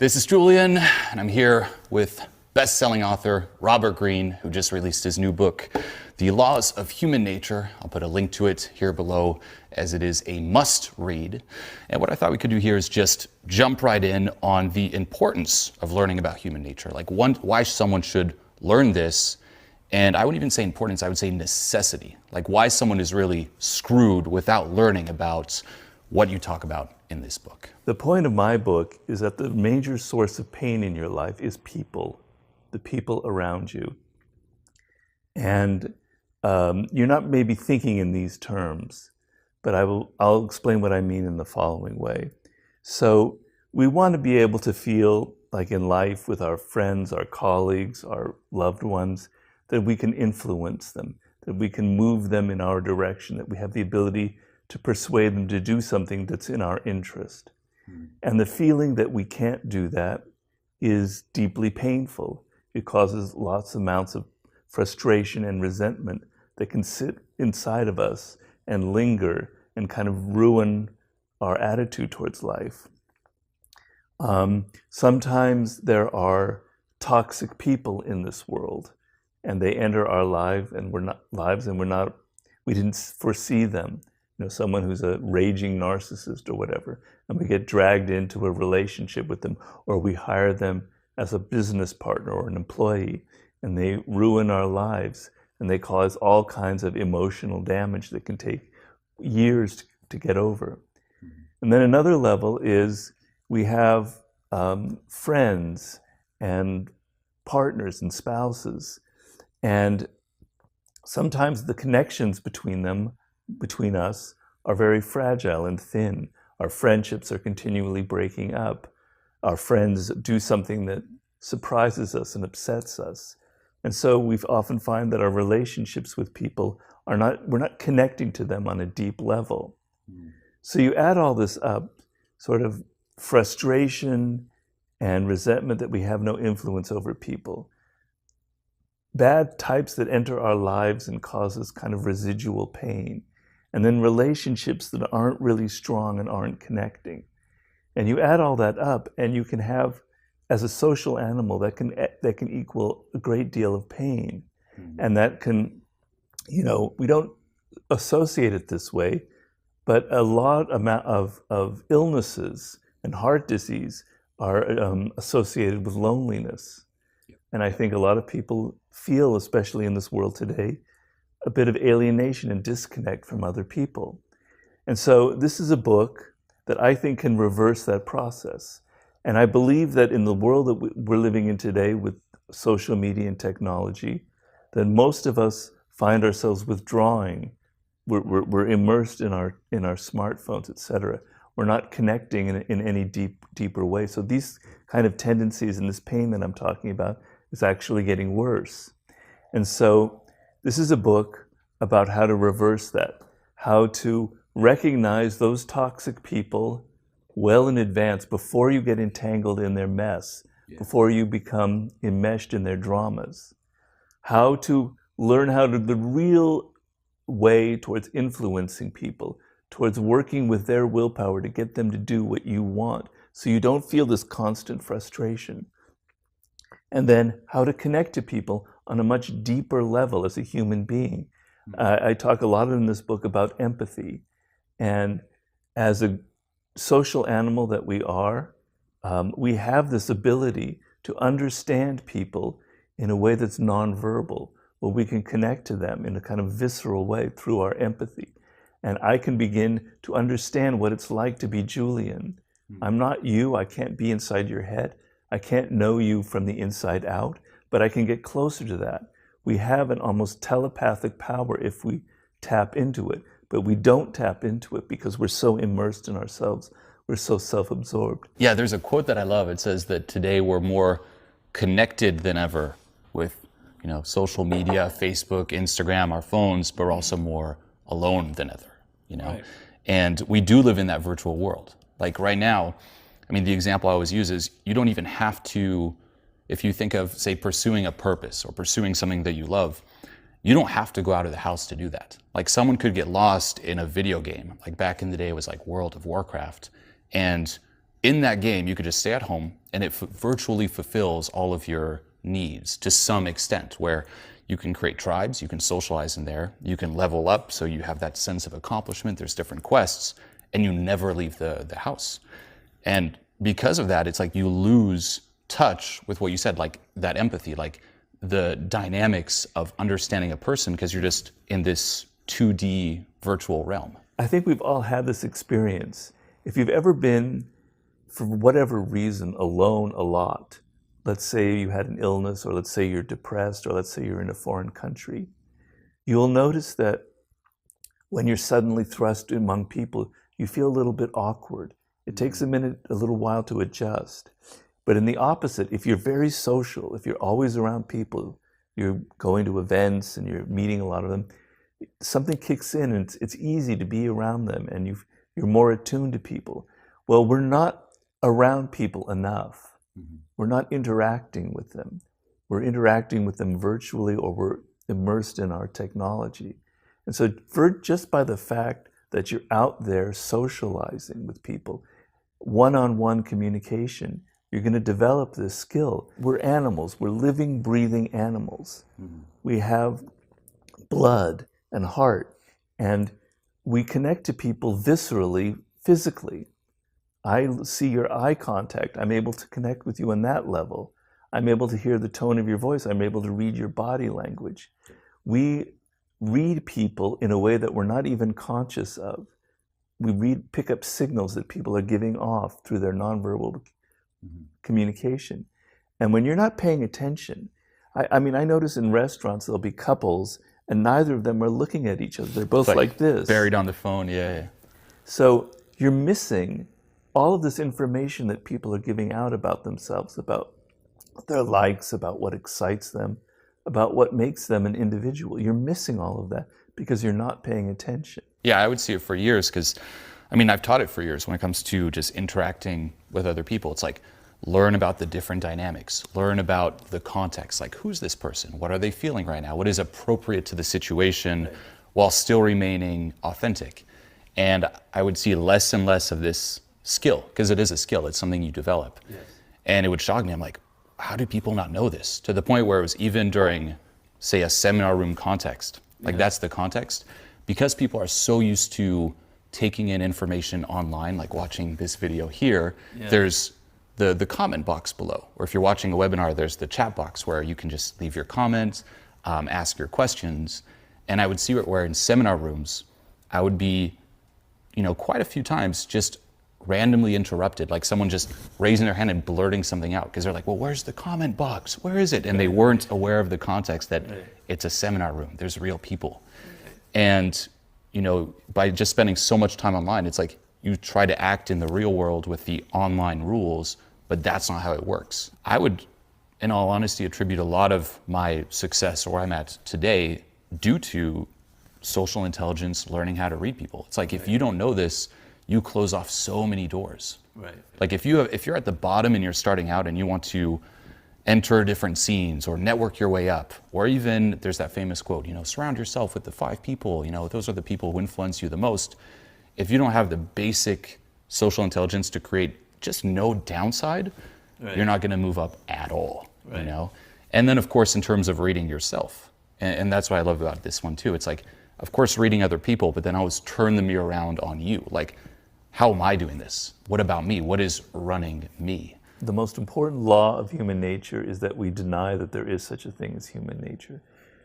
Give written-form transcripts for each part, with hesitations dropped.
This is Julian, and I'm here with best-selling author Robert Greene, who just released his new book, The Laws of Human Nature. I'll put a link to it here below, as it is a must-read. And what I thought we could do here is just jump right in on the importance of learning about human nature, like why someone should learn this. And I wouldn't even say importance, I would say necessity, like why someone is really screwed without learning about what you talk about in this book. The point of my book is that the major source of pain in your life is people, the people around you. And you're not maybe thinking in these terms, but I'll explain what I mean in the following way. So we want to be able to feel like in life with our friends, our colleagues, our loved ones, that we can influence them, that we can move them in our direction, that we have the ability to persuade them to do something that's in our interest. And the feeling that we can't do that is deeply painful. It causes lots of amounts of frustration and resentment that can sit inside of us and linger and kind of ruin our attitude towards life. Sometimes there are toxic people in this world, and they enter our lives, and we didn't foresee them. You know, someone who's a raging narcissist or whatever, and we get dragged into a relationship with them, or we hire them as a business partner or an employee, and they ruin our lives, and they cause all kinds of emotional damage that can take years to get over. And then another level is we have friends and partners and spouses, and sometimes the connections between us are very fragile and thin. Our friendships are continually breaking up. Our friends do something that surprises us and upsets us. And so we often find that our relationships with people we're not connecting to them on a deep level. So you add all this up, sort of frustration and resentment that we have no influence over people. Bad types that enter our lives and cause us kind of residual pain. And then relationships that aren't really strong and aren't connecting. And you add all that up, and you can have, as a social animal, that can equal a great deal of pain. And that can, you know, we don't associate it this way, but a lot of illnesses and heart disease are associated with loneliness. And I think a lot of people feel, especially in this world today, a bit of alienation and disconnect from other people. And so this is a book that I think can reverse that process. And I believe that in the world that we're living in today with social media and technology, that most of us find ourselves withdrawing. We're immersed in our smartphones, etc. We're not connecting in any deeper way. So these kind of tendencies and this pain that I'm talking about is actually getting worse. And so this is a book about how to reverse that, how to recognize those toxic people well in advance before you get entangled in their mess, before you become enmeshed in their dramas, how to learn the real way towards influencing people, towards working with their willpower to get them to do what you want, so you don't feel this constant frustration. And then how to connect to people on a much deeper level as a human being. I talk a lot in this book about empathy. And as a social animal that we are, we have this ability to understand people in a way that's nonverbal, where we can connect to them in a kind of visceral way through our empathy. And I can begin to understand what it's like to be Julian. I'm not you, I can't be inside your head. I can't know you from the inside out, but I can get closer to that. We have an almost telepathic power if we tap into it, but we don't tap into it because we're so immersed in ourselves. We're so self-absorbed. Yeah, there's a quote that I love. It says that today we're more connected than ever with, you know, social media, Facebook, Instagram, our phones, but we're also more alone than ever, you know? Right. And we do live in that virtual world. Like right now, I mean, the example I always use is you don't even have to, if you think of, say, pursuing a purpose or pursuing something that you love, you don't have to go out of the house to do that. Like someone could get lost in a video game. Like back in the day, it was like World of Warcraft. And in that game, you could just stay at home and it virtually fulfills all of your needs to some extent, where you can create tribes, you can socialize in there, you can level up so you have that sense of accomplishment, there's different quests, and you never leave the house. And because of that, it's like you lose touch with what you said, like that empathy, like the dynamics of understanding a person, because you're just in this 2D virtual realm. I think we've all had this experience. If you've ever been, for whatever reason, alone a lot, let's say you had an illness, or let's say you're depressed, or let's say you're in a foreign country, you'll notice that when you're suddenly thrust among people, you feel a little bit awkward. It takes a little while to adjust. But in the opposite, if you're very social, if you're always around people, you're going to events and you're meeting a lot of them, something kicks in and it's easy to be around them, and you're more attuned to people. Well, we're not around people enough. We're not interacting with them. We're interacting with them virtually, or we're immersed in our technology. And so just by the fact that you're out there socializing with people, one-on-one communication, you're going to develop this skill. We're animals. We're living, breathing animals. We have blood and heart, and we connect to people viscerally, physically. I see your eye contact. I'm able to connect with you on that level. I'm able to hear the tone of your voice. I'm able to read your body language. We read people in a way that we're not even conscious of. We pick up signals that people are giving off through their nonverbal communication. And when you're not paying attention, I mean, I notice in restaurants there'll be couples and neither of them are looking at each other. They're both like this. Buried on the phone, yeah. So you're missing all of this information that people are giving out about themselves, about their likes, about what excites them, about what makes them an individual. You're missing all of that because you're not paying attention. Yeah, I would see it for years because, I mean, I've taught it for years when it comes to just interacting with other people. It's like, learn about the different dynamics, learn about the context, like who's this person? What are they feeling right now? What is appropriate to the situation while still remaining authentic? And I would see less and less of this skill, because it is a skill, it's something you develop. Yes. And it would shock me, I'm like, how do people not know this? To the point where it was even during, say, a seminar room context, like that's the context, because people are so used to taking in information online, like watching this video here, there's the comment box below, or if you're watching a webinar, there's the chat box where you can just leave your comments, ask your questions. And I would see it where in seminar rooms, I would be, quite a few times just randomly interrupted, like someone just raising their hand and blurting something out because they're like, well, where's the comment box? Where is it? And they weren't aware of the context that it's a seminar room, there's real people. And, by just spending so much time online, it's like you try to act in the real world with the online rules, but that's not how it works. I would, in all honesty, attribute a lot of my success or where I'm at today due to social intelligence, learning how to read people. It's like, if you don't know this, you close off so many doors. Right. Like if you're at the bottom and you're starting out and you want to enter different scenes or network your way up, or even there's that famous quote, surround yourself with the 5 people, those are the people who influence you the most. If you don't have the basic social intelligence to create just no downside, you're not going to move up at all, And then of course, in terms of reading yourself, and that's what I love about this one too. It's like, of course, reading other people, but then always turn the mirror around on you. Like, how am I doing this? What about me? What is running me? The most important law of human nature is that we deny that there is such a thing as human nature.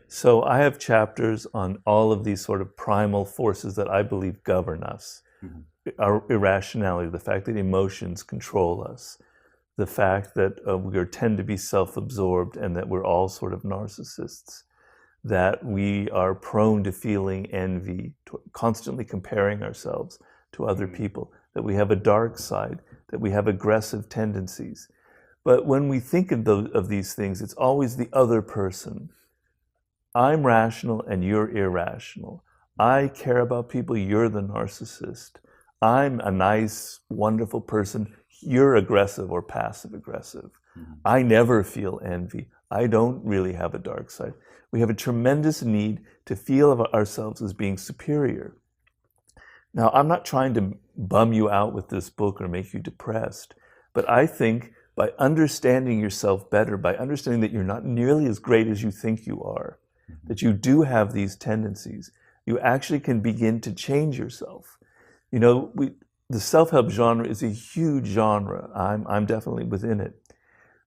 So I have chapters on all of these sort of primal forces that I believe govern us. Our irrationality, the fact that emotions control us, the fact that we tend to be self-absorbed and that we're all sort of narcissists, that we are prone to feeling envy, to constantly comparing ourselves to other people, that we have a dark side, that we have aggressive tendencies. But when we think of these things, it's always the other person. I'm rational and you're irrational. I care about people, you're the narcissist. I'm a nice, wonderful person, you're aggressive or passive aggressive. I never feel envy. I don't really have a dark side. We have a tremendous need to feel of ourselves as being superior. Now, I'm not trying to bum you out with this book or make you depressed. But I think by understanding yourself better, by understanding that you're not nearly as great as you think you are, that you do have these tendencies, you actually can begin to change yourself. You know, the self-help genre is a huge genre. I'm definitely within it.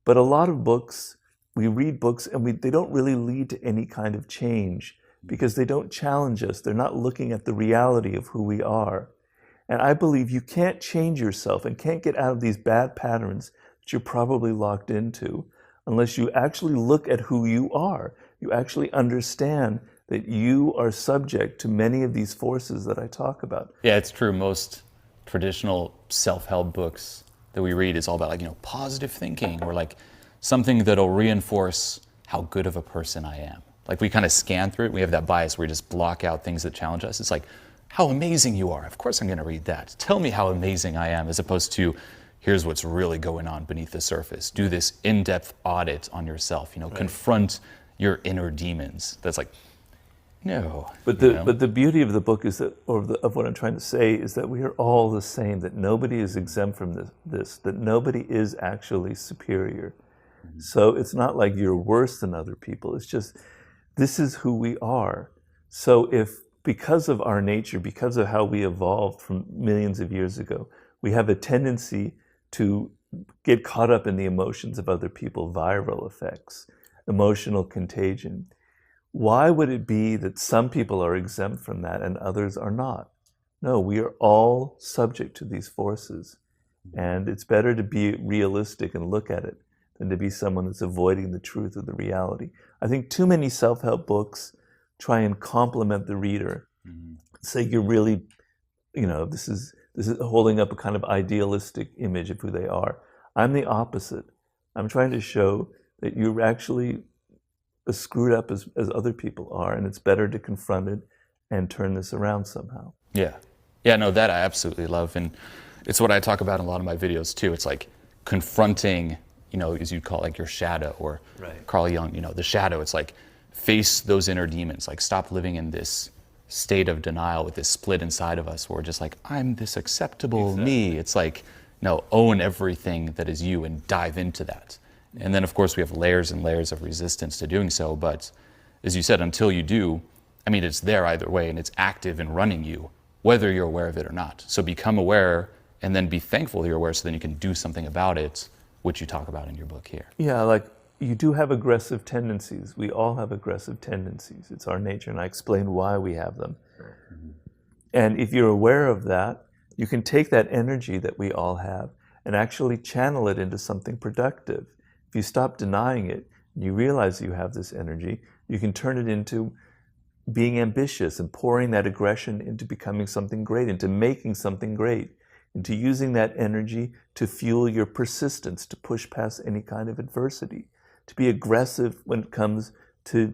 But a lot of books, we read books and they don't really lead to any kind of change because they don't challenge us. They're not looking at the reality of who we are. And I believe you can't change yourself and can't get out of these bad patterns that you're probably locked into unless you actually look at who you are. You actually understand that you are subject to many of these forces that I talk about. Yeah, it's true. Most traditional self-help books that we read is all about, like, you know, positive thinking or like something that'll reinforce how good of a person I am. Like, we kind of scan through it. We have that bias where we just block out things that challenge us. It's like, how amazing you are. Of course I'm going to read that. Tell me how amazing I am, as opposed to, here's what's really going on beneath the surface. Do this in-depth audit on yourself, you know, confront your inner demons. That's like, no. But the beauty of the book is that, of what I'm trying to say, is that we are all the same, that nobody is exempt from this, that nobody is actually superior. So it's not like you're worse than other people. It's just, this is who we are. So if, because of our nature, because of how we evolved from millions of years ago, we have a tendency to get caught up in the emotions of other people, viral effects, emotional contagion. Why would it be that some people are exempt from that and others are not? No, we are all subject to these forces. And it's better to be realistic and look at it than to be someone that's avoiding the truth of the reality. I think too many self-help books try and compliment the reader. Say you're really, you know, this is holding up a kind of idealistic image of who they are. I'm the opposite. I'm trying to show that you're actually as screwed up as other people are, and it's better to confront it and turn this around somehow. Yeah. Yeah, no, that I absolutely love. And it's what I talk about in a lot of my videos too. It's like confronting, you know, as you'd call it, like your shadow, or Carl Jung, you know, the shadow. It's like, face those inner demons. Like, stop living in this state of denial with this split inside of us where we're just like, I'm this acceptable me. It's like, no, own everything that is you and dive into that. And then of course we have layers and layers of resistance to doing so. But as you said, until you do, I mean, it's there either way, and it's active and running you, whether you're aware of it or not. So become aware and then be thankful you're aware, so then you can do something about it, which you talk about in your book here. Yeah, like, you do have aggressive tendencies. We all have aggressive tendencies. It's our nature, and I explain why we have them. And if you're aware of that, you can take that energy that we all have and actually channel it into something productive. If you stop denying it, and you realize you have this energy, you can turn it into being ambitious and pouring that aggression into becoming something great, into making something great, into using that energy to fuel your persistence, to push past any kind of adversity, to be aggressive when it comes to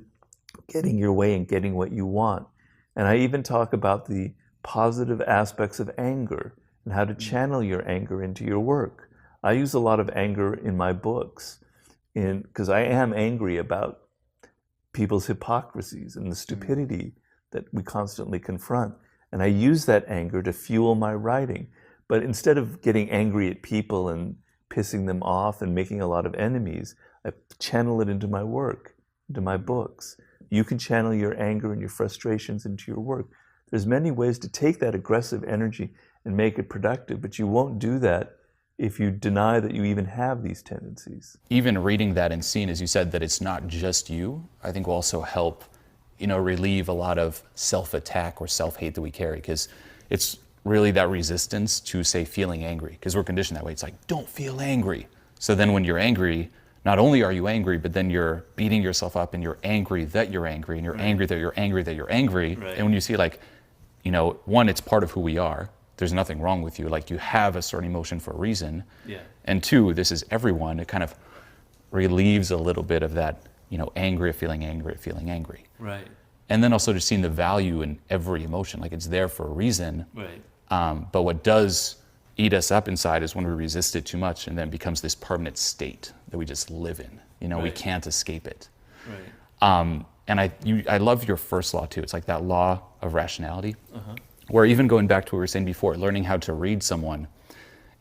getting your way and getting what you want. And I even talk about the positive aspects of anger and how to channel your anger into your work. I use a lot of anger in my books because I am angry about people's hypocrisies and the stupidity that we constantly confront. And I use that anger to fuel my writing. But instead of getting angry at people and pissing them off and making a lot of enemies, I channel it into my work, into my books. You can channel your anger and your frustrations into your work. There's many ways to take that aggressive energy and make it productive, but you won't do that if you deny that you even have these tendencies. Even reading that and seeing, as you said, that it's not just you, I think will also help, you know, relieve a lot of self-attack or self-hate that we carry, because it's really that resistance to, say, feeling angry, because we're conditioned that way. It's like, don't feel angry. So then when you're angry, not only are you angry, but then you're beating yourself up and you're angry that you're angry, and you're angry that you're angry that you're angry. And when you see, like, you know, one, it's part of who we are. There's nothing wrong with you. Like, you have a certain emotion for a reason. And two, this is everyone. It kind of relieves a little bit of that, you know, angry at feeling angry at feeling angry. And then also just seeing the value in every emotion. Like, it's there for a reason. But what does eat us up inside is when we resist it too much, and then it becomes this permanent state that we just live in. You know, we can't escape it. And I love your first law too. It's like that law of rationality, Where even going back to what we were saying before, learning how to read someone,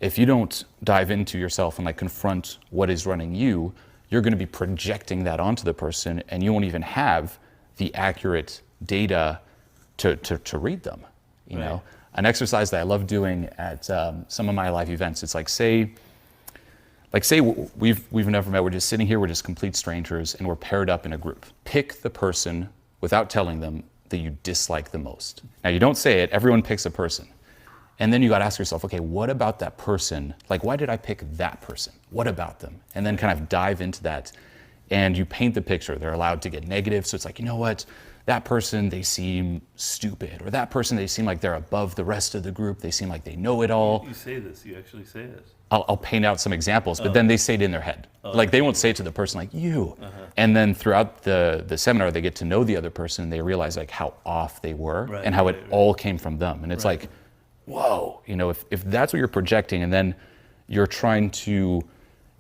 if you don't dive into yourself and like confront what is running you, you're going to be projecting that onto the person, and you won't even have the accurate data to read them. You know, an exercise that I love doing at some of my live events. It's like say we've never met. We're just sitting here. We're just complete strangers, and we're paired up in a group. Pick the person without telling them that you dislike the most. Now you don't say it. Everyone picks a person. And then you got to ask yourself, okay, what about that person? Like, why did I pick that person? What about them? And then kind of dive into that, and you paint the picture. They're allowed to get negative. So it's like, you know what? That person, they seem stupid. Or that person, they seem like they're above the rest of the group. They seem like they know it all. You say this. You actually say this. I'll paint out some examples, but then they say it in their head. Like, they won't say it to the person like, you. And then throughout the seminar, they get to know the other person, and they realize like how off they were and how it all came from them. And it's like, whoa, you know, if that's what you're projecting, and then you're trying to,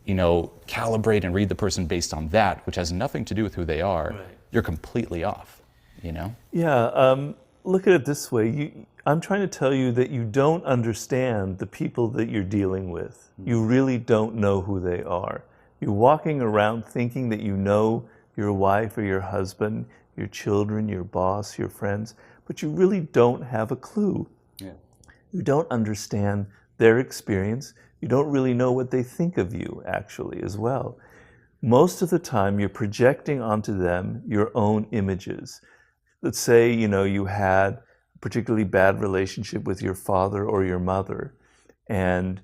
you know, calibrate and read the person based on that, which has nothing to do with who they are, you're completely off, you know? Yeah, look at it this way. I'm trying to tell you that you don't understand the people that you're dealing with. You really don't know who they are. You're walking around thinking that you know your wife or your husband, your children, your boss, your friends, but you really don't have a clue. Yeah. You don't understand their experience. You don't really know what they think of you, actually, as well. Most of the time, you're projecting onto them your own images. Let's say, you know, you had a particularly bad relationship with your father or your mother, and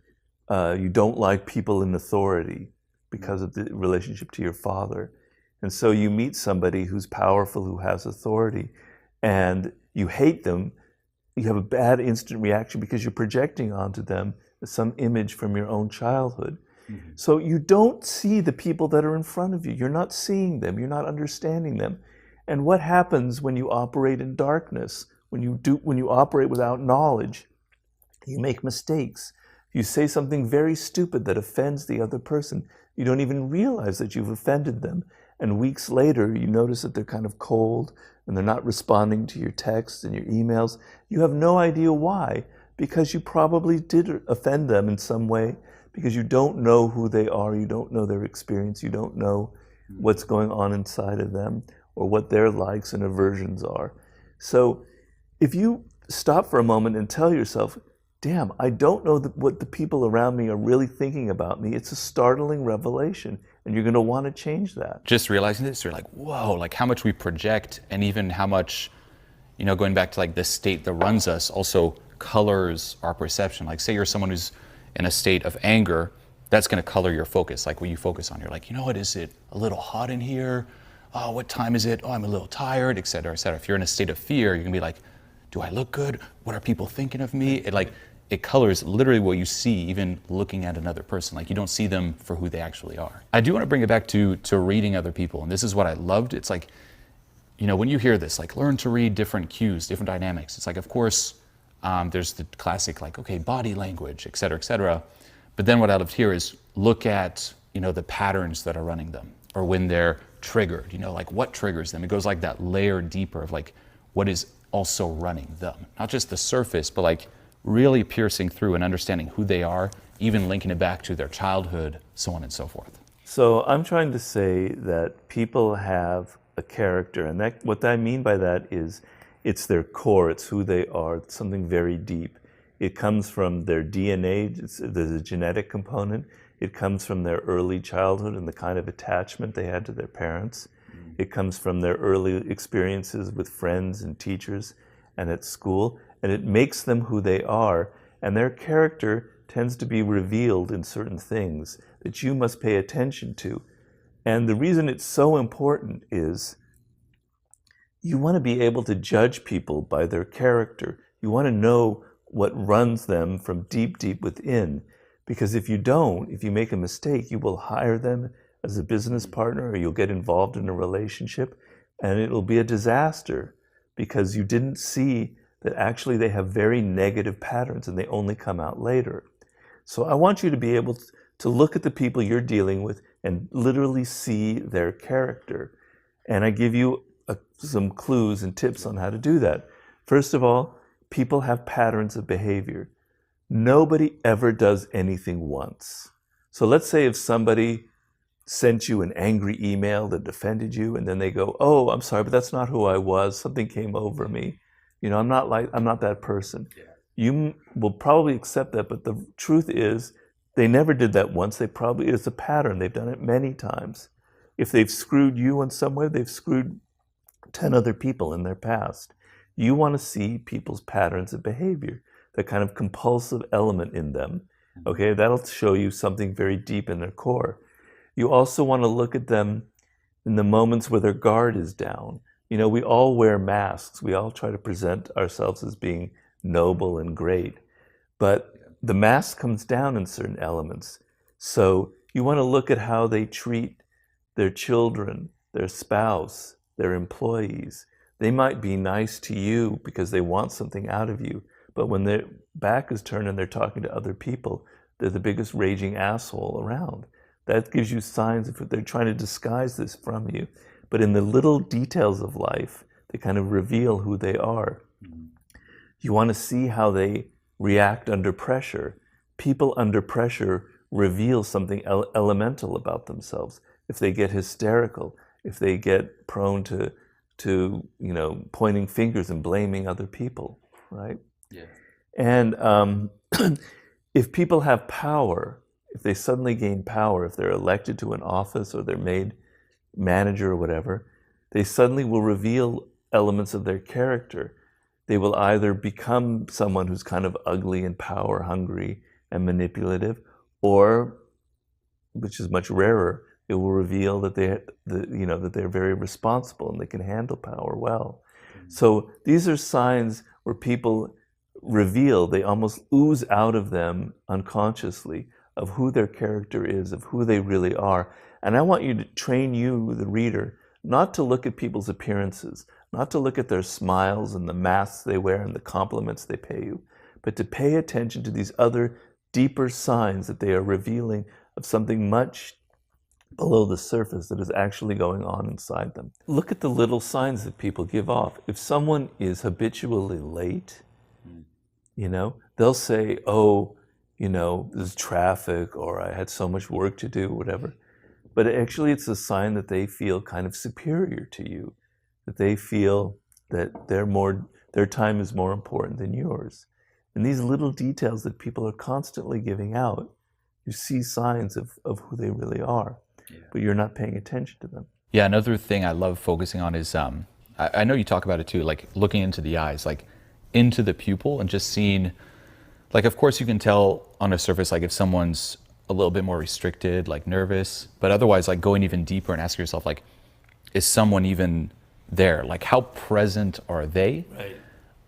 you don't like people in authority because of the relationship to your father. And so you meet somebody who's powerful, who has authority, and you hate them. You have a bad instant reaction because you're projecting onto them some image from your own childhood. So you don't see the people that are in front of you. You're not seeing them. You're not understanding them. And what happens when you operate in darkness? When you operate without knowledge, you make mistakes. You say something very stupid that offends the other person. You don't even realize that you've offended them. And weeks later, you notice that they're kind of cold and they're not responding to your texts and your emails. You have no idea why, because you probably did offend them in some way, because you don't know who they are, you don't know their experience, you don't know what's going on inside of them or what their likes and aversions are. So if you stop for a moment and tell yourself, damn, I don't know what the people around me are really thinking about me, it's a startling revelation, and you're going to want to change that. Just realizing this, you're like, whoa, like how much we project, and even how much, you know, going back to like the state that runs us also colors our perception. Like say you're someone who's in a state of anger, that's going to color your focus, like what you focus on. You're like, you know what, is it a little hot in here? Oh, what time is it? Oh, I'm a little tired, et cetera, et cetera. If you're in a state of fear, you're going to be like, do I look good? What are people thinking of me? It colors literally what you see, even looking at another person. Like you don't see them for who they actually are. I do want to bring it back to reading other people. And this is what I loved. It's like, you know, when you hear this, like learn to read different cues, different dynamics. It's like, of course, there's the classic, like, okay, body language, et cetera, et cetera. But then what I loved here is look at, you know, the patterns that are running them, or when they're triggered, you know, like what triggers them. It goes like that layer deeper of like what is also running them. Not just the surface, but like really piercing through and understanding who they are, even linking it back to their childhood, so on and so forth. So I'm trying to say that people have a character, and that what I mean by that is it's their core, it's who they are, it's something very deep. It comes from their DNA, there's a genetic component. It comes from their early childhood and the kind of attachment they had to their parents. It comes from their early experiences with friends and teachers and at school, and it makes them who they are. And their character tends to be revealed in certain things that you must pay attention to. And the reason it's so important is you want to be able to judge people by their character. You want to know what runs them from deep, deep within. Because if you don't, if you make a mistake, you will hire them as a business partner, or you'll get involved in a relationship, and it'll be a disaster because you didn't see that actually they have very negative patterns and they only come out later. So I want you to be able to look at the people you're dealing with and literally see their character. And I give you some clues and tips on how to do that. First of all, people have patterns of behavior. Nobody ever does anything once. So let's say if somebody sent you an angry email that offended you, and then they go, oh, I'm sorry, but that's not who I was. Something came over me. You know, I'm not that person. Yeah. You will probably accept that, but the truth is they never did that once. It's a pattern. They've done it many times. If they've screwed you in some way, they've screwed 10 other people in their past. You want to see people's patterns of behavior, that kind of compulsive element in them. Okay, that'll show you something very deep in their core. You also want to look at them in the moments where their guard is down. You know, we all wear masks. We all try to present ourselves as being noble and great. But the mask comes down in certain elements. So you want to look at how they treat their children, their spouse, their employees. They might be nice to you because they want something out of you. But when their back is turned and they're talking to other people, they're the biggest raging asshole around. That gives you signs of they're trying to disguise this from you. But in the little details of life, they kind of reveal who they are. Mm-hmm. You want to see how they react under pressure. People under pressure reveal something elemental about themselves. If they get hysterical, if they get prone to you know, pointing fingers and blaming other people, right? Yeah. And if people have power, if they suddenly gain power, if they're elected to an office or they're made manager or whatever, they suddenly will reveal elements of their character. They will either become someone who's kind of ugly and power hungry and manipulative, or, which is much rarer, it will reveal that that they're very responsible and they can handle power well. Mm-hmm. So these are signs where people reveal, they almost ooze out of them unconsciously, of who their character is, of who they really are. And I want you to train you, the reader, not to look at people's appearances, not to look at their smiles and the masks they wear and the compliments they pay you, but to pay attention to these other deeper signs that they are revealing of something much below the surface that is actually going on inside them. Look at the little signs that people give off. If someone is habitually late, you know, they'll say, oh, you know, there's traffic, or I had so much work to do, whatever. But actually it's a sign that they feel kind of superior to you, that they feel that their time is more important than yours. And these little details that people are constantly giving out, you see signs of who they really are, but you're not paying attention to them. Yeah, another thing I love focusing on is, I know you talk about it too, like looking into the eyes, like into the pupil and just seeing, like, of course you can tell on a surface, like if someone's a little bit more restricted, like nervous, but otherwise like going even deeper and asking yourself, like, is someone even there? Like how present are they? Right.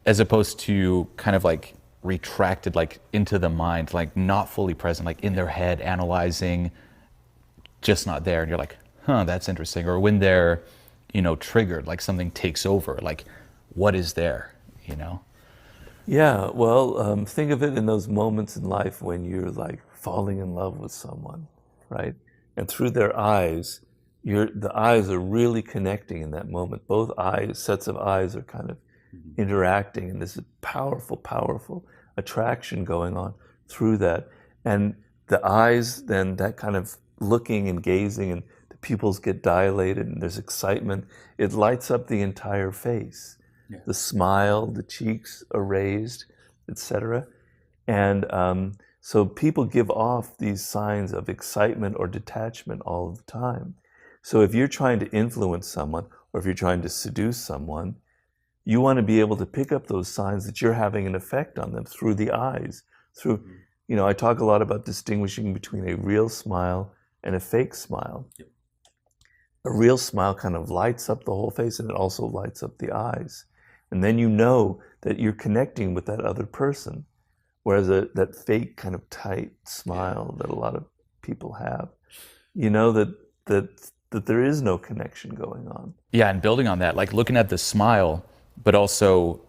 As opposed to kind of like retracted, like into the mind, like not fully present, like in their head, analyzing, just not there. And you're like, huh, that's interesting. Or when they're, you know, triggered, like something takes over, like what is there, you know? Yeah, well, think of it in those moments in life when you're like falling in love with someone, right? And through their eyes, the eyes are really connecting in that moment. Both sets of eyes are kind of interacting, and there's a powerful, powerful attraction going on through that. And the eyes, then that kind of looking and gazing, and the pupils get dilated and there's excitement. It lights up the entire face. Yeah. The smile, the cheeks are raised, etc. And so people give off these signs of excitement or detachment all the time. So if you're trying to influence someone, or if you're trying to seduce someone, you want to be able to pick up those signs that you're having an effect on them through the eyes. Through, you know, I talk a lot about distinguishing between a real smile and a fake smile. Yep. A real smile kind of lights up the whole face, and it also lights up the eyes. And then you know that you're connecting with that other person. Whereas that fake kind of tight smile that a lot of people have, you know that there is no connection going on. Yeah, and building on that, like looking at the smile, but also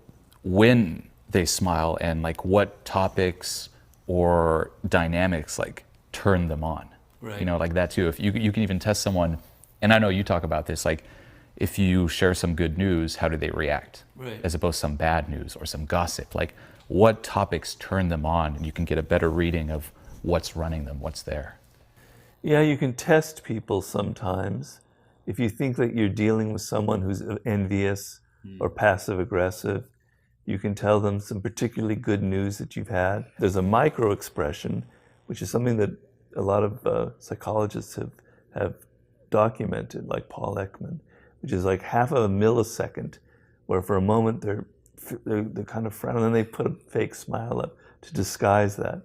when they smile and like what topics or dynamics like turn them on. Right. You know, like that too. If you can even test someone, and I know you talk about this, like if you share some good news, how do they react? Right. As opposed to some bad news or some gossip. Like, what topics turn them on? And you can get a better reading of what's running them, what's there. Yeah, you can test people sometimes. If you think that you're dealing with someone who's envious or passive aggressive, you can tell them some particularly good news that you've had. There's a micro expression, which is something that a lot of psychologists have documented, like Paul Ekman, which is like half of a millisecond, where for a moment they're kind of frowning, and then they put a fake smile up to disguise that.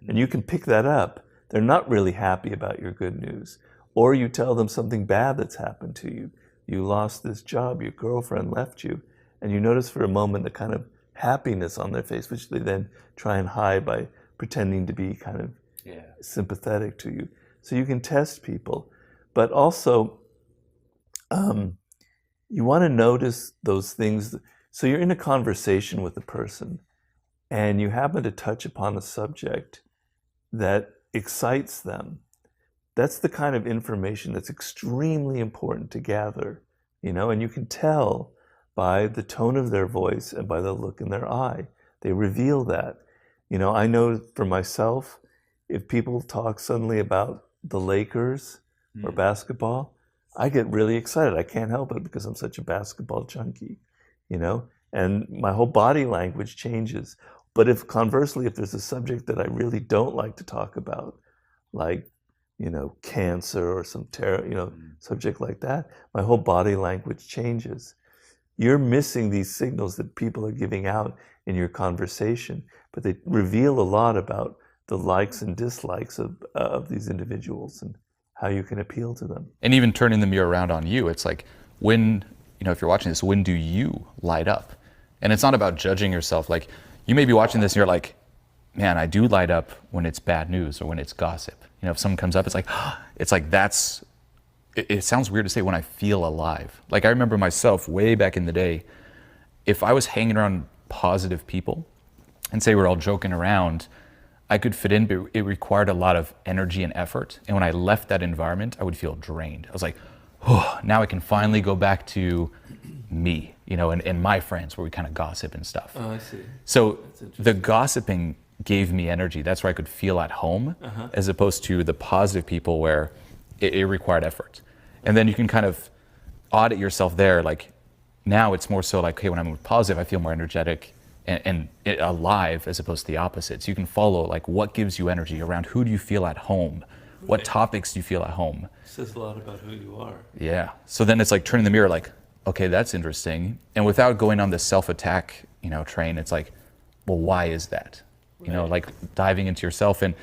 And you can pick that up. They're not really happy about your good news. Or you tell them something bad that's happened to you. You lost this job, your girlfriend left you, and you notice for a moment the kind of happiness on their face, which they then try and hide by pretending to be kind of sympathetic to you. So you can test people, but also you want to notice those things. So you're in a conversation with a person, and you happen to touch upon a subject that excites them. That's the kind of information that's extremely important to gather, and you can tell by the tone of their voice and by the look in their eye. They reveal that. I know for myself, if people talk suddenly about the Lakers or basketball, I get really excited. I can't help it because I'm such a basketball junkie, and my whole body language changes. But if conversely, if there's a subject that I really don't like to talk about, like, cancer or some subject like that, my whole body language changes. You're missing these signals that people are giving out in your conversation, but they reveal a lot about the likes and dislikes of these individuals and how you can appeal to them. And even turning the mirror around on you, it's like, when, if you're watching this, when do you light up? And it's not about judging yourself. Like, you may be watching this and you're like, man, I do light up when it's bad news or when it's gossip. If someone comes up, it's like that's, it sounds weird to say, when I feel alive. Like, I remember myself way back in the day, if I was hanging around positive people and say we're all joking around, I could fit in, but it required a lot of energy and effort. And when I left that environment, I would feel drained. I was like, oh, now I can finally go back to me, and my friends, where we kind of gossip and stuff. Oh, I see. So the gossiping gave me energy. That's where I could feel at home, as opposed to the positive people where it required effort. And then you can kind of audit yourself there. Like, now it's more so like, okay, when I'm positive, I feel more energetic and alive, as opposed to the opposite. So you can follow, like, what gives you energy, around who do you feel at home? Right. What topics do you feel at home? It says a lot about who you are. Yeah. So then it's like turning the mirror, like, okay, that's interesting. And without going on the self-attack, train, it's like, well, why is that? Right. Like diving into yourself. And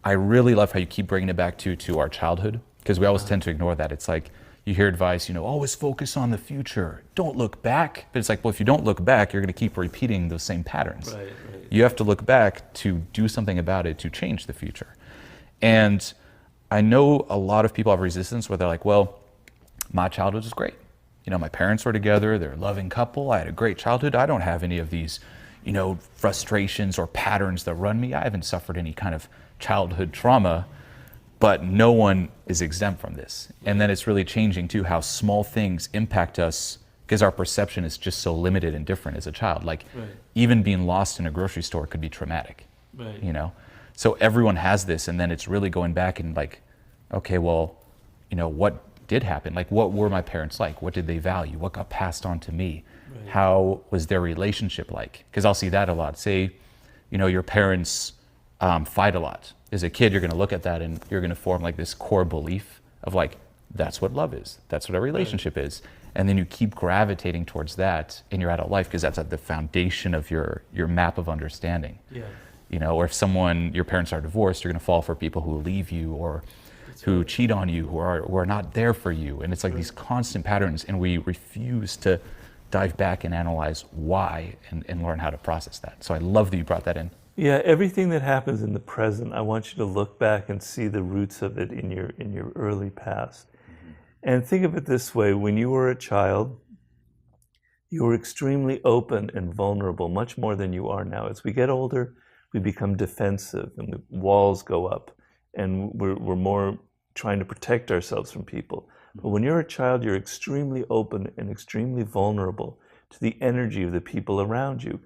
I really love how you keep bringing it back to our childhood, because we always tend to ignore that. It's like, you hear advice, always focus on the future. Don't look back. But it's like, well, if you don't look back, you're going to keep repeating those same patterns. Right. You have to look back to do something about it, to change the future. And I know a lot of people have resistance where they're like, well, my childhood was great. My parents were together, they're a loving couple. I had a great childhood. I don't have any of these, frustrations or patterns that run me. I haven't suffered any kind of childhood trauma. But no one is exempt from this. And then it's really changing too, how small things impact us, because our perception is just so limited and different as a child. Like, even being lost in a grocery store could be traumatic, So everyone has this, and then it's really going back and like, okay, well, what did happen? Like, what were my parents like? What did they value? What got passed on to me? How was their relationship like? Because I'll see that a lot. Say, your parents fight a lot. As a kid, you're going to look at that and you're going to form like this core belief of like, that's what love is. That's what a relationship is. And then you keep gravitating towards that in your adult life, because that's at the foundation of your map of understanding. Or if your parents are divorced, you're going to fall for people who leave you or who cheat on you, who are not there for you. And it's like these constant patterns, and we refuse to dive back and analyze why and learn how to process that. So I love that you brought that in. Yeah, everything that happens in the present, I want you to look back and see the roots of it in your early past. And think of it this way: when you were a child, you were extremely open and vulnerable, much more than you are now. As we get older, we become defensive and the walls go up, and we're more trying to protect ourselves from people. But when you're a child, you're extremely open and extremely vulnerable to the energy of the people around you.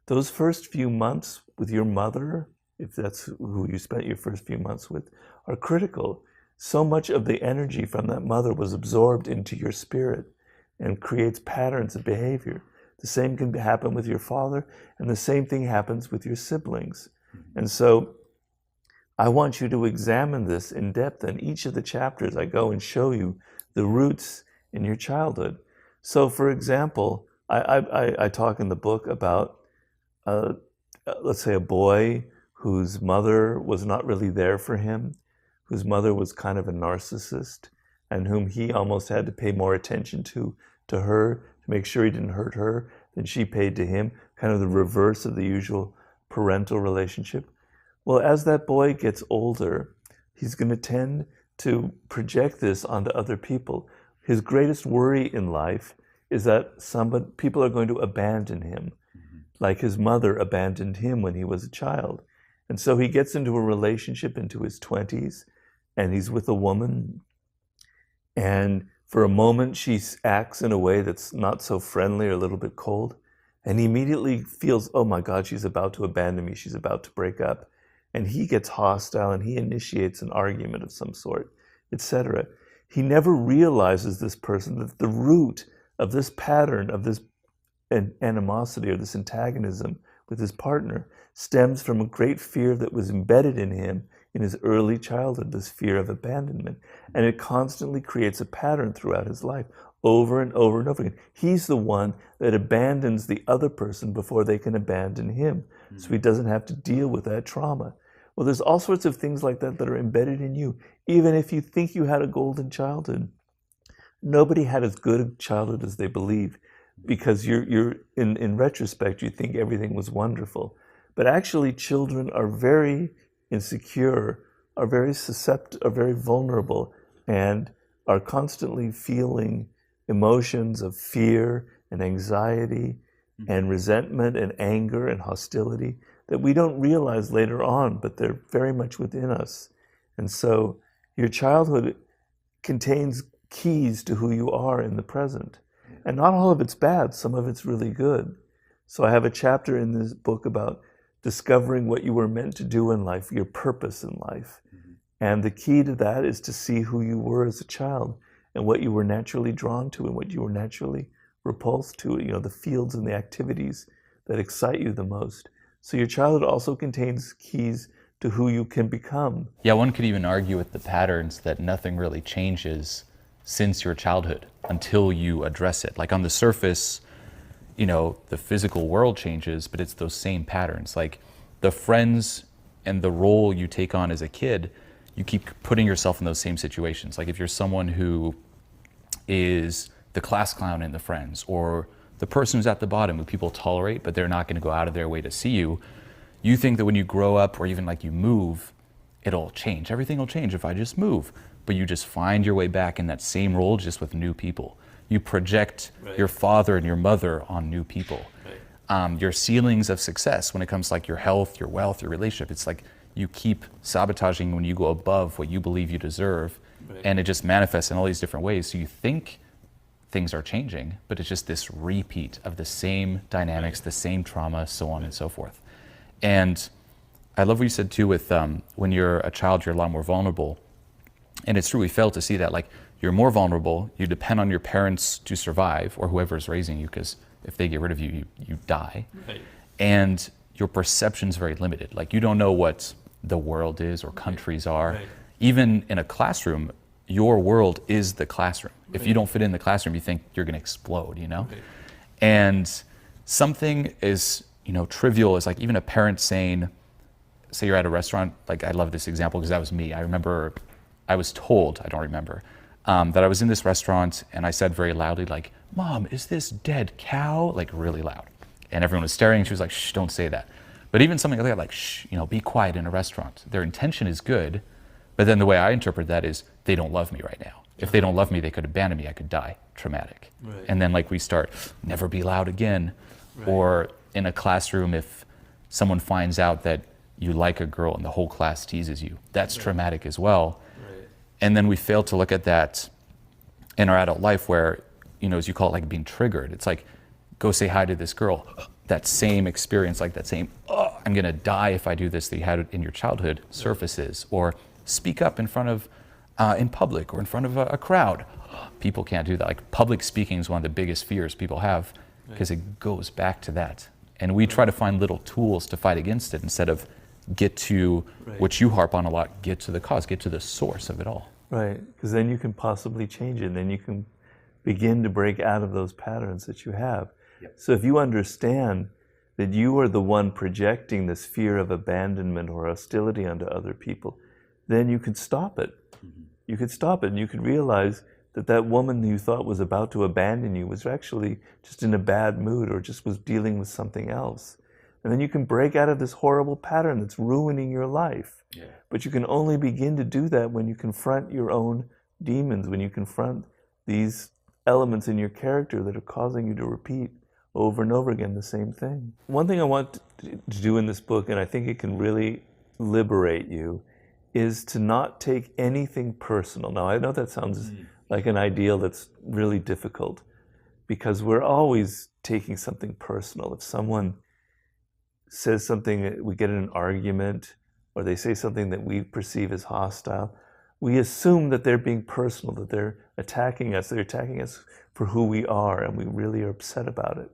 Those first few months with your mother, if that's who you spent your first few months with, are critical. So much of the energy from that mother was absorbed into your spirit and creates patterns of behavior. The same can happen with your father, and the same thing happens with your siblings. And so I want you to examine this in depth. In each of the chapters, I go and show you the roots in your childhood. So for example, I talk in the book about, let's say, a boy whose mother was not really there for him, whose mother was kind of a narcissist, and whom he almost had to pay more attention to her to make sure he didn't hurt her than she paid to him, kind of the reverse of the usual parental relationship. Well, as that boy gets older, he's going to tend to project this onto other people. His greatest worry in life is that people are going to abandon him, like his mother abandoned him when he was a child. And so he gets into a relationship into his 20s, and he's with a woman, and for a moment she acts in a way that's not so friendly or a little bit cold, and he immediately feels, oh my God, she's about to abandon me, she's about to break up. And he gets hostile and he initiates an argument of some sort, etc. He never realizes, this person, that the root of this pattern, of this animosity or this antagonism with his partner stems from a great fear that was embedded in him in his early childhood, this fear of abandonment. And it constantly creates a pattern throughout his life, over and over and over again. He's the one that abandons the other person before they can abandon him, so he doesn't have to deal with that trauma. Well, there's all sorts of things like that that are embedded in you. Even if you think you had a golden childhood, nobody had as good a childhood as they believe, because you're in retrospect, you think everything was wonderful. But actually, children are very insecure, are very susceptible, are very vulnerable, and are constantly feeling emotions of fear and anxiety and resentment and anger and hostility that we don't realize later on, but they're very much within us. And so your childhood contains keys to who you are in the present. And not all of it's bad, some of it's really good. So I have a chapter in this book about discovering what you were meant to do in life, your purpose in life. And the key to that is to see who you were as a child and what you were naturally drawn to and what you were naturally repulsed to, the fields and the activities that excite you the most. So your childhood also contains keys to who you can become. Yeah, one could even argue with the patterns that nothing really changes since your childhood until you address it. Like on the surface, the physical world changes, but it's those same patterns. Like the friends and the role you take on as a kid, you keep putting yourself in those same situations. Like if you're someone who is the class clown in the Friends, or the person who's at the bottom who people tolerate, but they're not going to go out of their way to see you, you think that when you grow up or even like you move, it'll change. Everything will change if I just move. But you just find your way back in that same role, just with new people. You project your father and your mother on new people. Your ceilings of success when it comes to like your health, your wealth, your relationship, it's like you keep sabotaging when you go above what you believe you deserve, and it just manifests in all these different ways. So you think things are changing, but it's just this repeat of the same dynamics, the same trauma, so on and so forth. And I love what you said too with when you're a child, you're a lot more vulnerable. And it's true, we fail to see that. Like, you're more vulnerable, you depend on your parents to survive, or whoever's raising you, because if they get rid of you, you die. And your perception's very limited. Like, you don't know what the world is or countries are. Even in a classroom, your world is the classroom. If you don't fit in the classroom, you think you're gonna explode, And something is, trivial as like even a parent saying, say you're at a restaurant, like I love this example because that was me. I remember I was told, I don't remember, that I was in this restaurant and I said very loudly, like, "Mom, is this dead cow?" Like really loud. And everyone was staring and she was like, "Shh, don't say that." But even something like that, like, "Shh, be quiet in a restaurant." Their intention is good, but then the way I interpret that is they don't love me right now. If they don't love me, they could abandon me, I could die. Traumatic. And then like we start, never be loud again. Or in a classroom, if someone finds out that you like a girl and the whole class teases you, that's traumatic as well. And then we fail to look at that in our adult life where, you know, as you call it, like being triggered. It's like, go say hi to this girl. That same experience, like that same, oh, I'm gonna die if I do this, that you had in your childhood surfaces. Or speak up in front of, in public or in front of a crowd. People can't do that. Like public speaking is one of the biggest fears people have because it goes back to that. And we try to find little tools to fight against it instead of get to, which you harp on a lot, get to the cause, get to the source of it all. Right, because then you can possibly change it, and then you can begin to break out of those patterns that you have. Yep. So if you understand that you are the one projecting this fear of abandonment or hostility onto other people, then you can stop it. Mm-hmm. You could stop it, and you could realize that that woman you thought was about to abandon you was actually just in a bad mood or just was dealing with something else. And then you can break out of this horrible pattern that's ruining your life. Yeah. But you can only begin to do that when you confront your own demons, when you confront these elements in your character that are causing you to repeat over and over again the same thing. One thing I want to do in this book, and I think it can really liberate you, is to not take anything personal. Now, I know that sounds like an ideal that's really difficult because we're always taking something personal. If someone says something, we get in an argument, or they say something that we perceive as hostile, we assume that they're being personal, that they're attacking us for who we are, and we really are upset about it.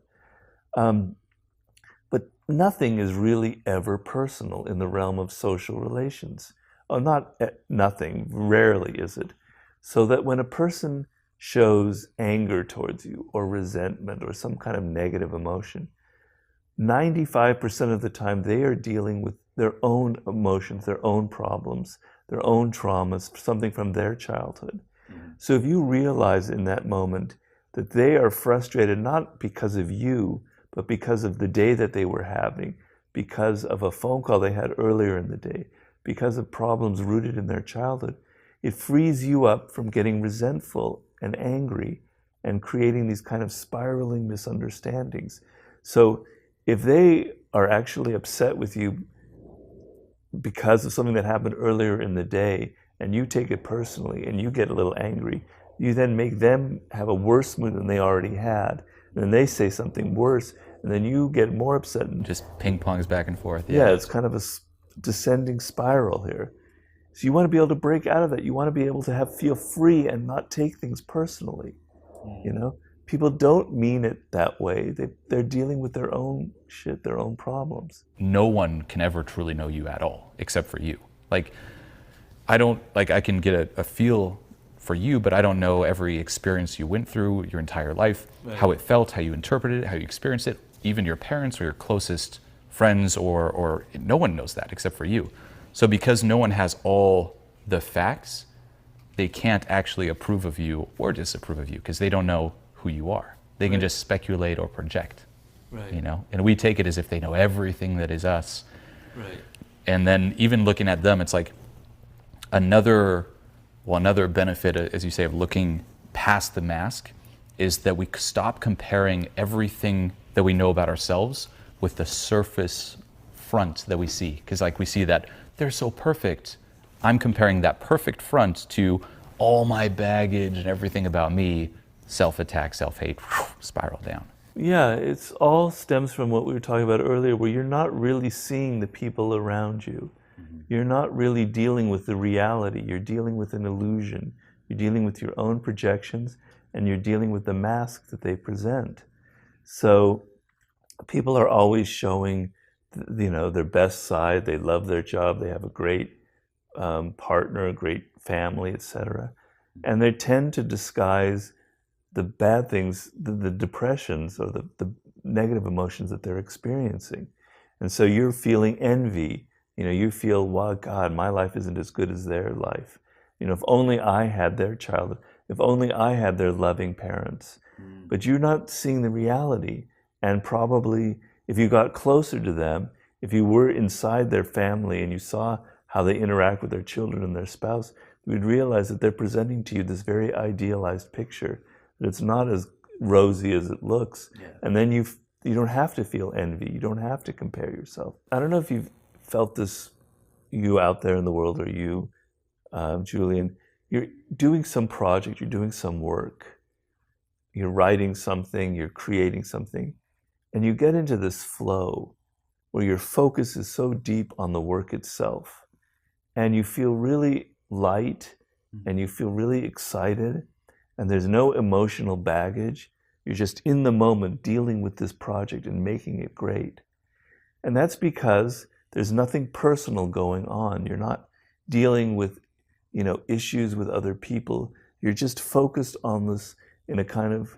But nothing is really ever personal in the realm of social relations. Oh, nothing, rarely is it. So that when a person shows anger towards you, or resentment, or some kind of negative emotion, 95% of the time they are dealing with their own emotions, their own problems, their own traumas, something from their childhood. Mm-hmm. So if you realize in that moment that they are frustrated not because of you, but because of the day that they were having, because of a phone call they had earlier in the day, because of problems rooted in their childhood, it frees you up from getting resentful and angry and creating these kind of spiraling misunderstandings. So if they are actually upset with you because of something that happened earlier in the day, and you take it personally and you get a little angry, you then make them have a worse mood than they already had. And then they say something worse, and then you get more upset. And just ping pongs back and forth. Yeah, it's kind of a descending spiral here. So you want to be able to break out of that. You want to be able to feel free and not take things personally. You know, people don't mean it that way. They're dealing with their own shit, their own problems. No one can ever truly know you at all, except for you. Like, I can get a feel for you, but I don't know every experience you went through your entire life, how it felt, how you interpreted it, how you experienced it. Even your parents or your closest friends or no one knows that except for you. So because no one has all the facts, they can't actually approve of you or disapprove of you because they don't know who you are. They can just speculate or project, you know? And we take it as if they know everything that is us. Right. And then even looking at them, it's like another benefit, as you say, of looking past the mask is that we stop comparing everything that we know about ourselves with the surface front that we see. Because like we see that they're so perfect. I'm comparing that perfect front to all my baggage and everything about me, self-attack, self-hate, spiral down. Yeah, it's all stems from what we were talking about earlier, where you're not really seeing the people around you. Mm-hmm. You're not really dealing with the reality. You're dealing with an illusion. You're dealing with your own projections, and you're dealing with the mask that they present. So people are always showing, you know, their best side. They love their job. They have a great partner, a great family, etc. And they tend to disguise the bad things, the depressions or the negative emotions that they're experiencing. And so you're feeling envy. You know, you feel, wow, God, my life isn't as good as their life. You know, if only I had their childhood, if only I had their loving parents. But you're not seeing the reality. And probably if you got closer to them, if you were inside their family and you saw how they interact with their children and their spouse, you would realize that they're presenting to you this very idealized picture, that it's not as rosy as it looks. Yeah. And then you don't have to feel envy. You don't have to compare yourself. I don't know if you've felt this, you out there in the world, or you, Julian, you're doing some project, you're doing some work, you're writing something, you're creating something, and you get into this flow where your focus is so deep on the work itself, and you feel really light, and you feel really excited, and there's no emotional baggage. You're just in the moment dealing with this project and making it great. And that's because there's nothing personal going on. You're not dealing with, issues with other people. You're just focused on this in a kind of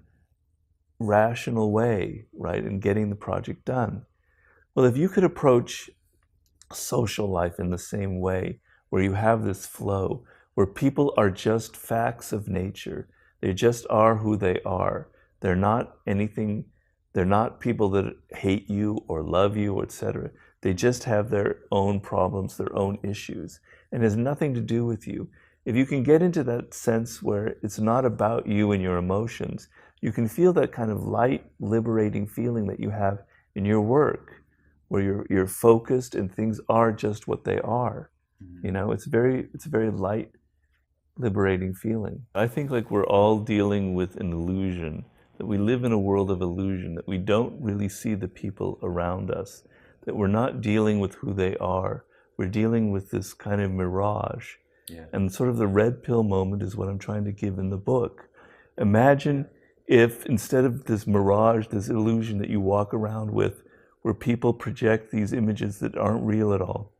rational way, right? And getting the project done. Well, if you could approach social life in the same way, where you have this flow, where people are just facts of nature, they just are who they are. They're not anything, they're not people that hate you or love you, etc. They just have their own problems, their own issues, and it has nothing to do with you. If you can get into that sense where it's not about you and your emotions, you can feel that kind of light, liberating feeling that you have in your work, where you're focused and things are just what they are. It's a very light, liberating feeling. I think like we're all dealing with an illusion, that we live in a world of illusion, that we don't really see the people around us, that we're not dealing with who they are. We're dealing with this kind of mirage. Yeah. And sort of the red pill moment is what I'm trying to give in the book. Imagine if instead of this mirage, this illusion that you walk around with, where people project these images that aren't real at all,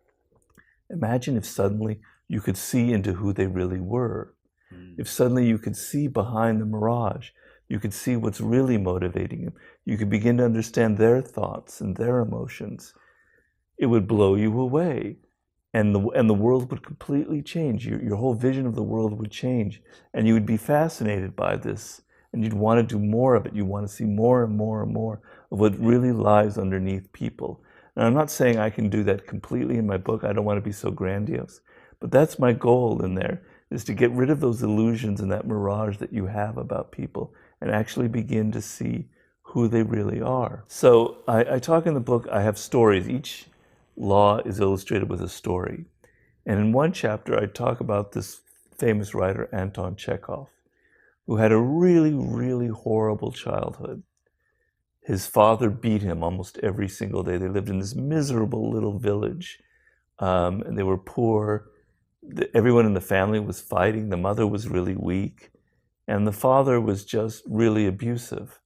imagine if suddenly you could see into who they really were. If suddenly you could see behind the mirage, you could see what's really motivating them. You could begin to understand their thoughts and their emotions. It would blow you away. And the world would completely change. Your whole vision of the world would change. And you would be fascinated by this. And you'd want to do more of it. You want to see more and more and more of what really lies underneath people. And I'm not saying I can do that completely in my book. I don't want to be so grandiose. But that's my goal in there, is to get rid of those illusions and that mirage that you have about people and actually begin to see who they really are. So I talk in the book, I have stories. Each law is illustrated with a story. And in one chapter, I talk about this famous writer, Anton Chekhov, who had a really, really horrible childhood. His father beat him almost every single day. They lived in this miserable little village, and they were poor. Everyone in the family was fighting. The mother was really weak, and the father was just really abusive.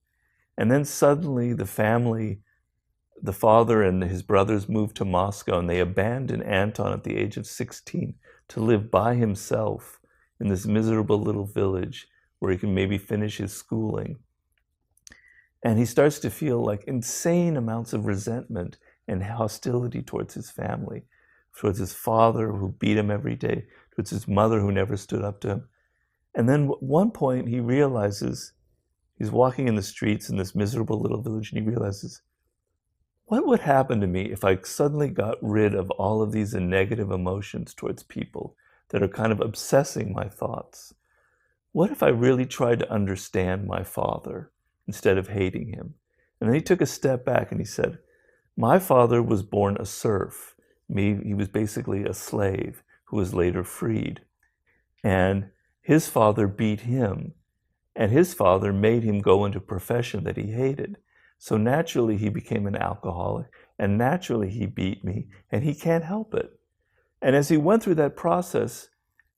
And then suddenly the father and his brothers moved to Moscow, and they abandoned Anton at the age of 16 to live by himself in this miserable little village where he can maybe finish his schooling. And he starts to feel like insane amounts of resentment and hostility towards his family, towards his father who beat him every day, towards his mother who never stood up to him. And then at one point he realizes, he's walking in the streets in this miserable little village, and he realizes, what would happen to me if I suddenly got rid of all of these negative emotions towards people that are kind of obsessing my thoughts? What if I really tried to understand my father instead of hating him? And then he took a step back and he said, my father was born a serf. He was basically a slave who was later freed. And his father beat him, and his father made him go into a profession that he hated. So naturally he became an alcoholic, and naturally he beat me, and he can't help it. And as he went through that process,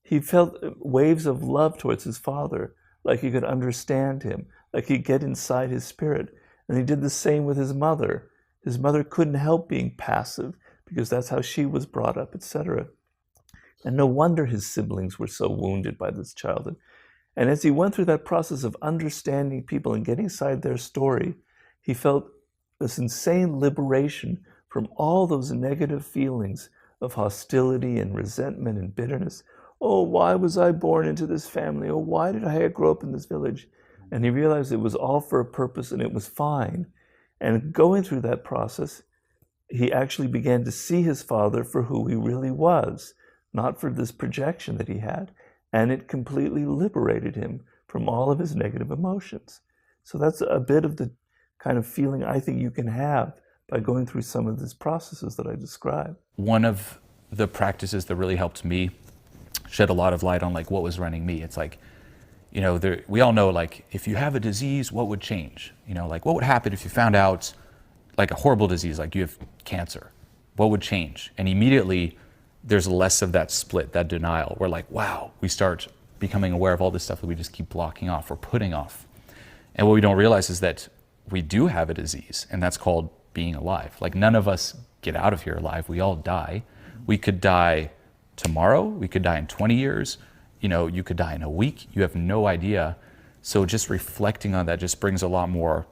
he felt waves of love towards his father, like he could understand him, like he'd get inside his spirit. And he did the same with his mother. His mother couldn't help being passive because that's how she was brought up, etc. And no wonder his siblings were so wounded by this childhood. And as he went through that process of understanding people and getting inside their story, he felt this insane liberation from all those negative feelings of hostility and resentment and bitterness. Oh, why was I born into this family? Oh, why did I grow up in this village? And he realized it was all for a purpose and it was fine. And going through that process, he actually began to see his father for who he really was, not for this projection that he had. And it completely liberated him from all of his negative emotions. So that's a bit of the kind of feeling I think you can have by going through some of these processes that I described. One of the practices that really helped me shed a lot of light on like what was running me. It's like, you know, we all know like if you have a disease, what would change? You know, like what would happen if you found out like a horrible disease, like you have cancer? What would change? And immediately there's less of that split, that denial. We're like, wow, we start becoming aware of all this stuff that we just keep blocking off or putting off. And what we don't realize is that we do have a disease, and that's called being alive. Like none of us get out of here alive. We all die. We could die tomorrow. We could die in 20 years. You know, you could die in a week. You have no idea. So just reflecting on that just brings a lot more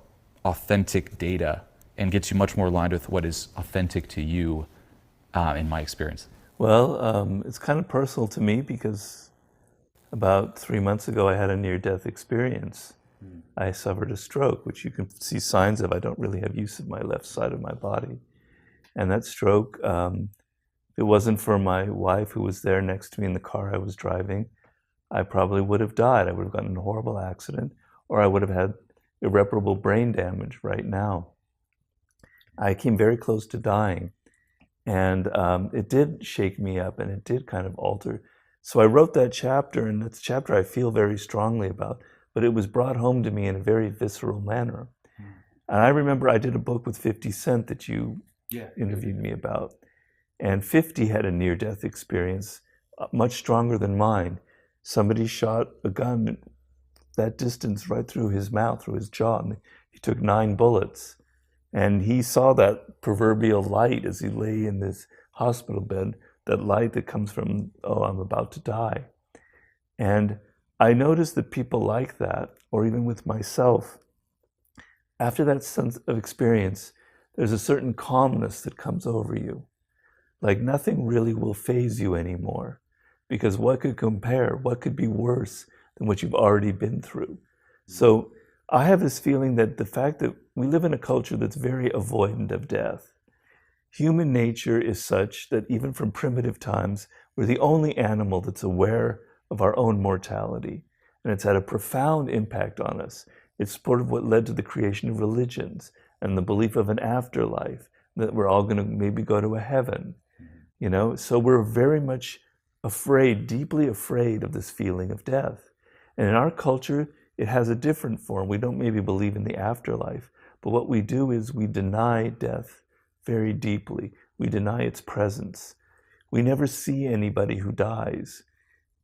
authentic data and gets you much more aligned with what is authentic to you, in my experience. Well, it's kind of personal to me because about 3 months ago, I had a near-death experience. I suffered a stroke, which you can see signs of. I don't really have use of my left side of my body. And that stroke, if it wasn't for my wife who was there next to me in the car I was driving, I probably would have died. I would have gotten in a horrible accident, or I would have had irreparable brain damage right now. I came very close to dying, and it did shake me up, and it did kind of alter. So I wrote that chapter, and it's a chapter I feel very strongly about, but it was brought home to me in a very visceral manner. And I remember I did a book with 50 Cent that you interviewed me about, and 50 had a near-death experience much stronger than mine. Somebody shot a gun that distance right through his mouth, through his jaw, and he took 9 bullets. And he saw that proverbial light as he lay in this hospital bed, that light that comes from, oh, I'm about to die. And I noticed that people like that, or even with myself, after that sense of experience, there's a certain calmness that comes over you. Like nothing really will faze you anymore, because what could compare? What could be worse than what you've already been through? So I have this feeling that the fact that we live in a culture that's very avoidant of death. Human nature is such that even from primitive times, we're the only animal that's aware of our own mortality. And it's had a profound impact on us. It's part of what led to the creation of religions and the belief of an afterlife, that we're all going to maybe go to a heaven. You know, so we're very much afraid, deeply afraid of this feeling of death. And in our culture, it has a different form. We don't maybe believe in the afterlife, but what we do is we deny death very deeply. We deny its presence. We never see anybody who dies.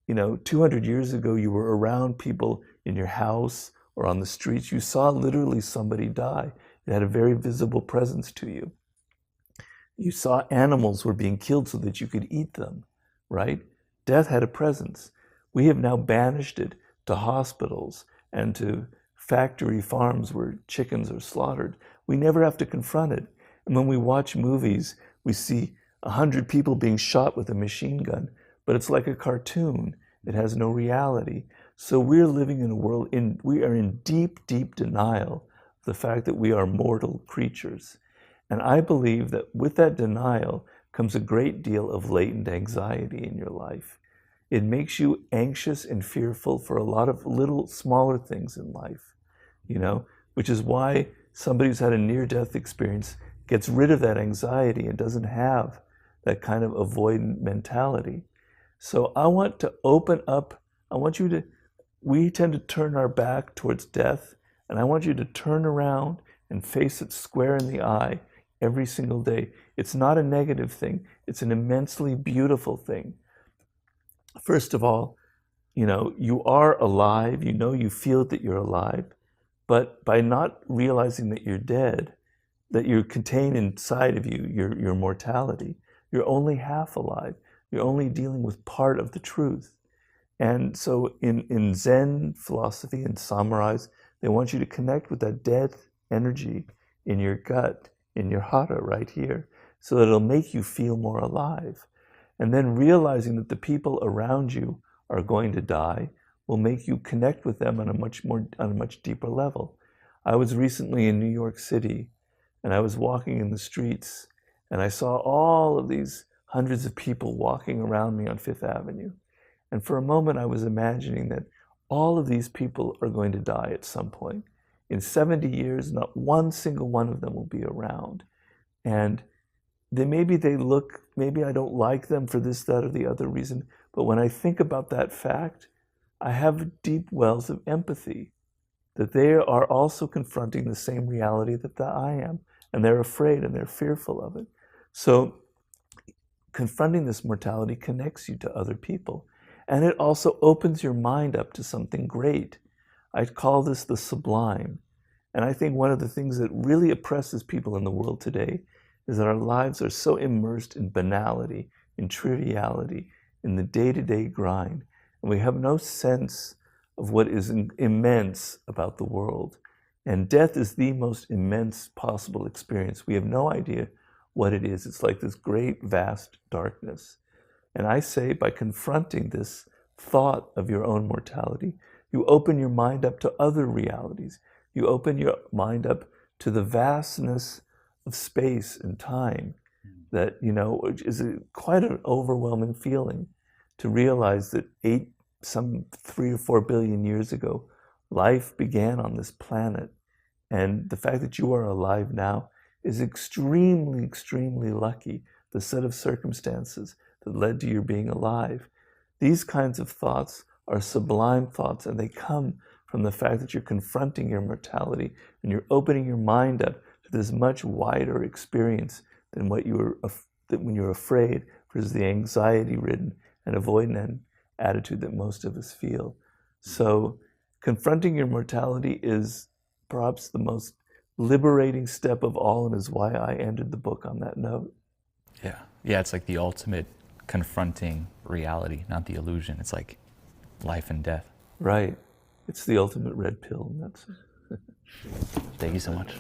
You know, 200 years ago, you were around people in your house or on the streets. You saw literally somebody die. It had a very visible presence to you. You saw animals were being killed so that you could eat them, right? Death had a presence. We have now banished it to hospitals and to factory farms where chickens are slaughtered. We never have to confront it. And when we watch movies, we see 100 people being shot with a machine gun, but it's like a cartoon. It has no reality. So we're living in a world, we are in deep, deep denial of the fact that we are mortal creatures. And I believe that with that denial comes a great deal of latent anxiety in your life. It makes you anxious and fearful for a lot of little smaller things in life, you know, which is why somebody who's had a near-death experience gets rid of that anxiety and doesn't have that kind of avoidant mentality. So I want to open up, we tend to turn our back towards death, and I want you to turn around and face it square in the eye every single day. It's not a negative thing, it's an immensely beautiful thing. First of all, you know, you are alive, you know, you feel that you're alive, but by not realizing that you're dead, that you're contained inside of you, your mortality, you're only half alive. You're only dealing with part of the truth. And so in Zen philosophy and samurais, they want you to connect with that death energy in your gut, in your hara right here, so that it'll make you feel more alive. And then realizing that the people around you are going to die will make you connect with them on a much deeper level. I was recently in New York City, and I was walking in the streets, and I saw all of these hundreds of people walking around me on Fifth Avenue. And for a moment, I was imagining that all of these people are going to die at some point. In 70 years, not one single one of them will be around. And maybe I don't like them for this, that, or the other reason, But when I think about that fact, I have deep wells of empathy that they are also confronting the same reality that I am, and they're afraid and they're fearful of it. So confronting this mortality connects you to other people, and it also opens your mind up to something great. I call this the sublime. And I think one of the things that really oppresses people in the world today is that our lives are so immersed in banality, in triviality, in the day-to-day grind, and we have no sense of what is immense about the world. And death is the most immense possible experience. We have no idea what it is. It's like this great, vast darkness. And I say, by confronting this thought of your own mortality, you open your mind up to other realities. You open your mind up to the vastness of space and time that, which is quite an overwhelming feeling to realize that 3 or 4 billion years ago, life began on this planet. And the fact that you are alive now is extremely, extremely lucky, the set of circumstances that led to your being alive. These kinds of thoughts are sublime thoughts, and they come from the fact that you're confronting your mortality and you're opening your mind up to this much wider experience than when you're afraid versus the anxiety-ridden and avoidant attitude that most of us feel. So confronting your mortality is perhaps the most liberating step of all, and is why I ended the book on that note. Yeah, it's like the ultimate confronting reality, not the illusion. It's like life and death. Right. It's the ultimate red pill, and that's Thank you so much.